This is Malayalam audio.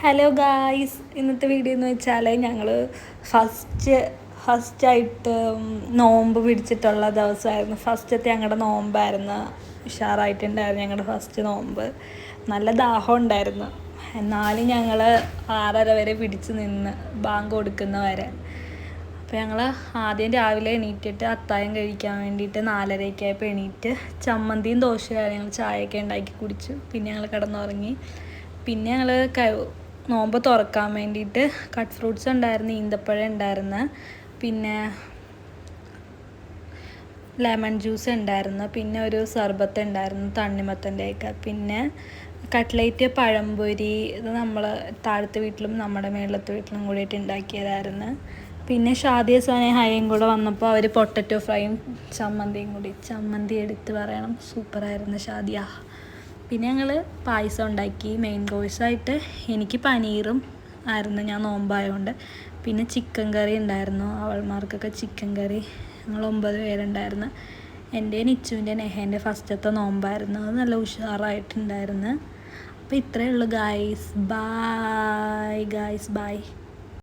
ഹലോ ഗായ്സ്, ഇന്നത്തെ വീഡിയോ എന്ന് വെച്ചാൽ ഞങ്ങൾ ഫസ്റ്റായിട്ട് നോമ്പ് പിടിച്ചിട്ടുള്ള ദിവസമായിരുന്നു. ഫസ്റ്റത്തെ ഞങ്ങളുടെ നോമ്പായിരുന്നു. ഉഷാറായിട്ടുണ്ടായിരുന്നു ഞങ്ങളുടെ ഫസ്റ്റ് നോമ്പ്. നല്ല ദാഹം ഉണ്ടായിരുന്നു. എന്നാലും ഞങ്ങൾ 6:30 വരെ പിടിച്ച് നിന്ന് ബാങ്ക് കൊടുക്കുന്ന വരെ. അപ്പോൾ ഞങ്ങൾ ആദ്യം രാവിലെ എണീറ്റിട്ട് അത്താഴം കഴിക്കാൻ വേണ്ടിയിട്ട് 4:30 ആയപ്പോൾ എണീറ്റ് ചമ്മന്തിയും ദോശയും ഞങ്ങൾ ചായയൊക്കെ ഉണ്ടാക്കി കുടിച്ചു. പിന്നെ ഞങ്ങൾ കിടന്നുറങ്ങി. പിന്നെ ഞങ്ങൾ നോമ്പ് തുറക്കാൻ വേണ്ടിയിട്ട് കട്ട് ഫ്രൂട്ട്സ് ഉണ്ടായിരുന്നു, ഈന്തപ്പഴം ഉണ്ടായിരുന്നു, പിന്നെ ലെമൺ ജ്യൂസ് ഉണ്ടായിരുന്നു, പിന്നെ ഒരു സർബത്ത് ഉണ്ടായിരുന്നു തണ്ണിമത്തൻ്റെയൊക്കെ, പിന്നെ കട്ട്ലേറ്റ്, പഴംപൊരി. ഇത് നമ്മൾ താഴത്തെ വീട്ടിലും നമ്മുടെ മേളത്തെ വീട്ടിലും കൂടിയിട്ട് ഉണ്ടാക്കിയതായിരുന്നു. പിന്നെ ഷാദിയ സനേഹയും കൂടെ വന്നപ്പോൾ അവർ പൊട്ടറ്റോ ഫ്രൈയും ചമ്മന്തി എടുത്ത് പറയണം, സൂപ്പറായിരുന്നു ഷാദിയ. പിന്നെ ഞങ്ങൾ പായസം ഉണ്ടാക്കി. മെയിൻ കോഴ്സായിട്ട് എനിക്ക് പനീറും ആയിരുന്നു, ഞാൻ നോമ്പായതുകൊണ്ട്. പിന്നെ ചിക്കൻ കറി ഉണ്ടായിരുന്നു, അവൾമാർക്കൊക്കെ ചിക്കൻ കറി. ഞങ്ങൾ 9 പേരുണ്ടായിരുന്നു. എൻ്റെ നിച്ചുവിൻ്റെ നെഹേൻ്റെ ഫസ്റ്റത്തെ നോമ്പായിരുന്നു. അത് നല്ല ഉഷാറായിട്ടുണ്ടായിരുന്നു. അപ്പോൾ ഇത്രയേ ഉള്ളൂ ഗായ്സ്. ബൈ.